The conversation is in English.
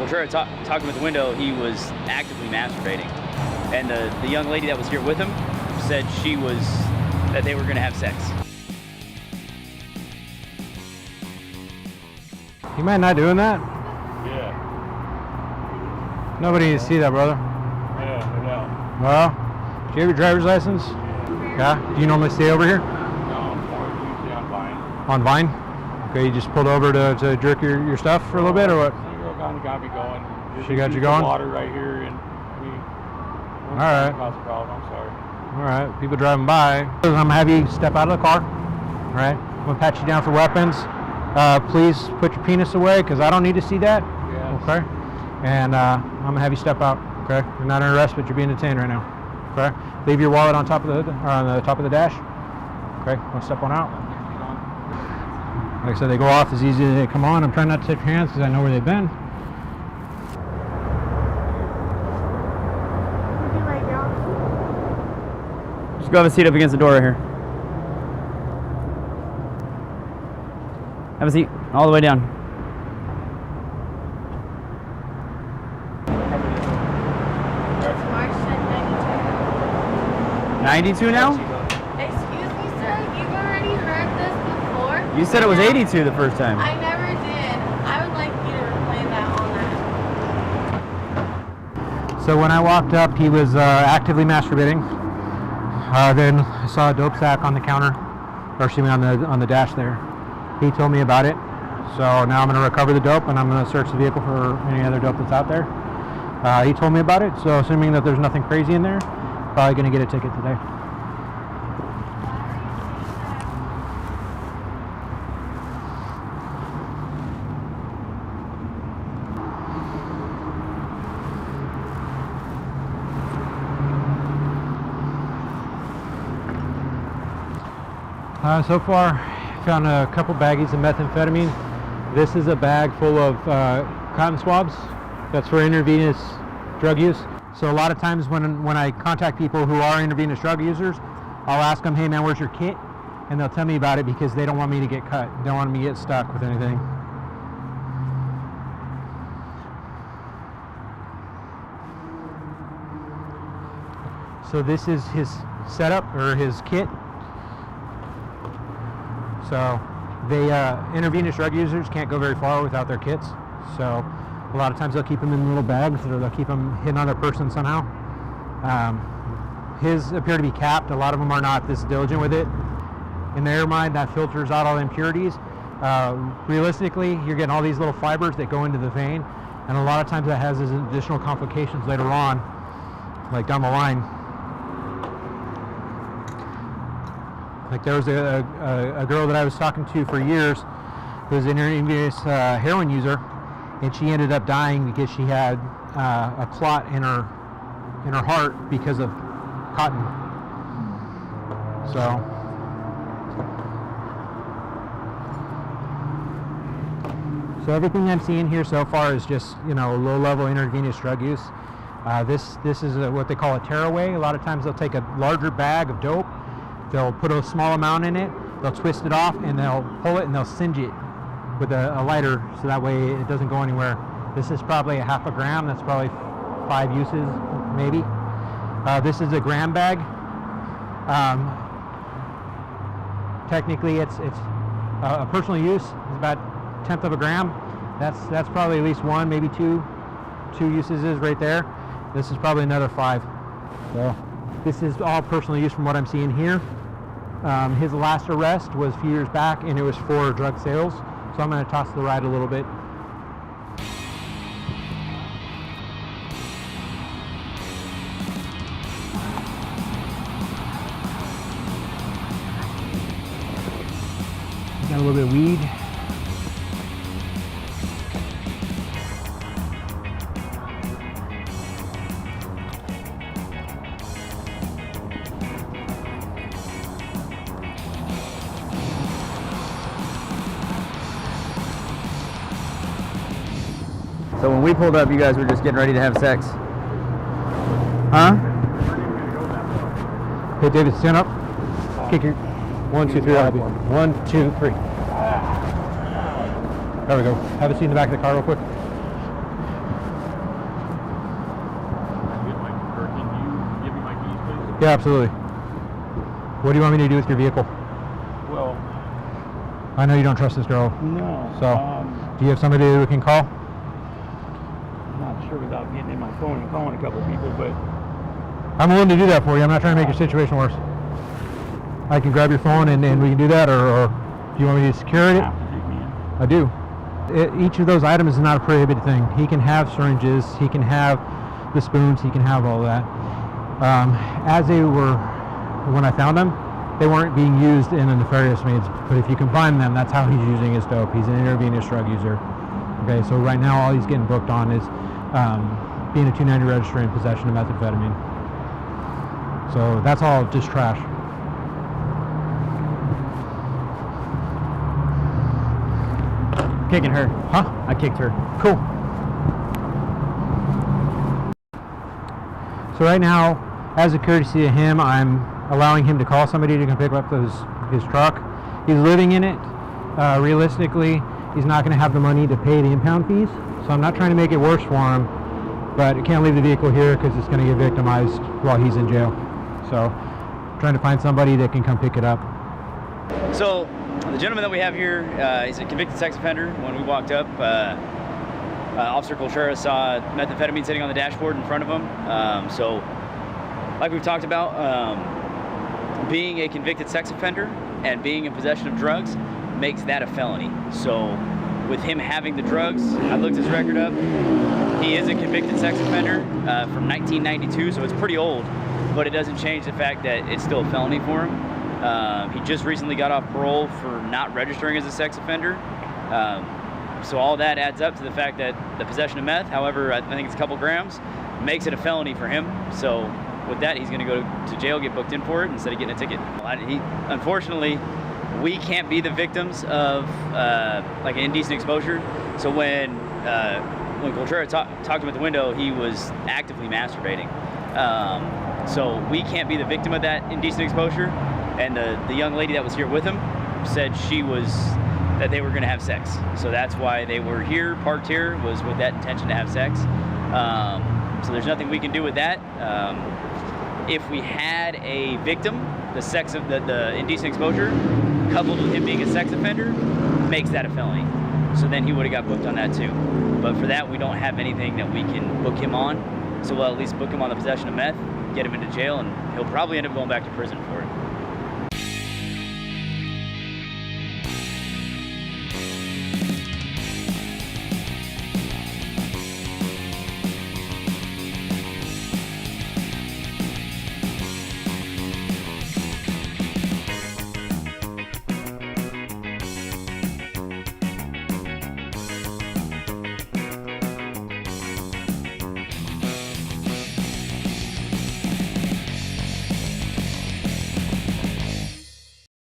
Well, sure, talking with the window, he was actively masturbating. And the young lady that was here with him said that they were going to have sex. You mind not doing that? Yeah. Nobody needs to see that, brother. Yeah, no doubt. Well, do you have your driver's license? Yeah. Do you normally stay over here? No, I'm usually on Vine. On Vine? Okay, you just pulled over to jerk your stuff for a little bit, or what? The girl kind of got me going. She got you going? Water right here, and we. All right. Cause a problem. I'm sorry. All right. People driving by. I'm gonna have you step out of the car. All right. I'm gonna pat you down for weapons. Please put your penis away, because I don't need to see that. Yeah. Okay. And I'm gonna have you step out. Okay. You're not under arrest, but you're being detained right now. Okay. Leave your wallet on top of the hood, or on the top of the dash. Okay. Want to step on out? Like I said, they go off as easy as they come on. I'm trying not to touch your hands because I know where they've been. Just go have a seat up against the door right here. Have a seat, all the way down. That's March 92. 92 now? Excuse me, sir. You've already heard this before. You said it was 82 the first time. I never did. I would like you to replay that on that. So when I walked up, he was actively masturbating. Then I saw a dope sack on the counter, or excuse me, on the dash there. He told me about it. So now I'm going to recover the dope, and I'm going to search the vehicle for any other dope that's out there. He told me about it, so assuming that there's nothing crazy in there, probably going to get a ticket today. So far, found a couple baggies of methamphetamine. This is a bag full of cotton swabs. That's for intravenous drug use. So a lot of times when I contact people who are intravenous drug users, I'll ask them, hey man, where's your kit? And they'll tell me about it because they don't want me to get cut. They don't want me to get stuck with anything. So this is his setup, or his kit. So intravenous drug users can't go very far without their kits. So a lot of times they'll keep them in little bags, or they'll keep them hidden on their person somehow. His appear to be capped. A lot of them are not this diligent with it. In their mind, that filters out all the impurities. Realistically, you're getting all these little fibers that go into the vein, and a lot of times that has additional complications later on, like down the line. Like there was a girl that I was talking to for years who was an intravenous heroin user, and she ended up dying because she had a clot in her heart because of cotton. So everything I'm seeing here so far is just, low-level intravenous drug use. This is what they call a tearaway. A lot of times they'll take a larger bag of dope. They'll put a small amount in it, they'll twist it off, and they'll pull it and they'll singe it with a lighter, so that way it doesn't go anywhere. This is probably a half a gram. That's probably 5 uses, maybe. This is a gram bag. Technically, it's a personal use. It's about 1/10 of a gram. That's probably at least 1, maybe 2 uses right there. This is probably another 5. So this is all personal use from what I'm seeing here. His last arrest was a few years back, and it was for drug sales. So I'm going to toss the ride a little bit. Got a little bit of weed. So when we pulled up, you guys were just getting ready to have sex. Huh? Hey David, stand up. Kick your 1, 2, 3. 1, 2, 3. There we go. Have a seat in the back of the car real quick. Yeah, absolutely. What do you want me to do with your vehicle? Well, I know you don't trust this girl. no. So, do you have somebody we can call? I'm not sure without getting in my phone and calling a couple people, but I'm willing to do that for you. I'm not trying to make your situation worse. I can grab your phone and we can do that, or do you want me to secure you it? have to take me in. I do. Each of those items is not a prohibited thing. He can have syringes, he can have the spoons, he can have all that. As they were, when I found them, they weren't being used in a nefarious means, but if you combine them, that's how he's using his dope. He's an intravenous drug user. Okay, so right now all he's getting booked on is being a 290 register and possession of methamphetamine. So that's all just trash. Kicking her. Huh? I kicked her. Cool. So right now, as a courtesy to him, I'm allowing him to call somebody to come pick up his truck. He's living in it. Realistically, he's not going to have the money to pay the impound fees. So I'm not trying to make it worse for him, but I can't leave the vehicle here because it's going to get victimized while he's in jail. So trying to find somebody that can come pick it up. So the gentleman that we have here, he's a convicted sex offender. When we walked up, Officer Colchera saw methamphetamine sitting on the dashboard in front of him. So like we've talked about, being a convicted sex offender and being in possession of drugs makes that a felony. So with him having the drugs, I looked his record up. He is a convicted sex offender from 1992, so it's pretty old, but it doesn't change the fact that it's still a felony for him. He just recently got off parole for not registering as a sex offender. So all that adds up to the fact that the possession of meth, however, I think it's a couple grams, makes it a felony for him. So with that, he's going to go to jail, get booked in for it instead of getting a ticket. Unfortunately, we can't be the victims of like an indecent exposure. So when Colchera talked to him at the window, he was actively masturbating. So we can't be the victim of that indecent exposure. And the young lady that was here with him said that they were going to have sex. So that's why they were here, parked here, was with that intention to have sex. So there's nothing we can do with that. If we had a victim, the indecent exposure, coupled with him being a sex offender, makes that a felony. So then he would have got booked on that too. But for that, we don't have anything that we can book him on. So we'll at least book him on the possession of meth, get him into jail, and he'll probably end up going back to prison for it.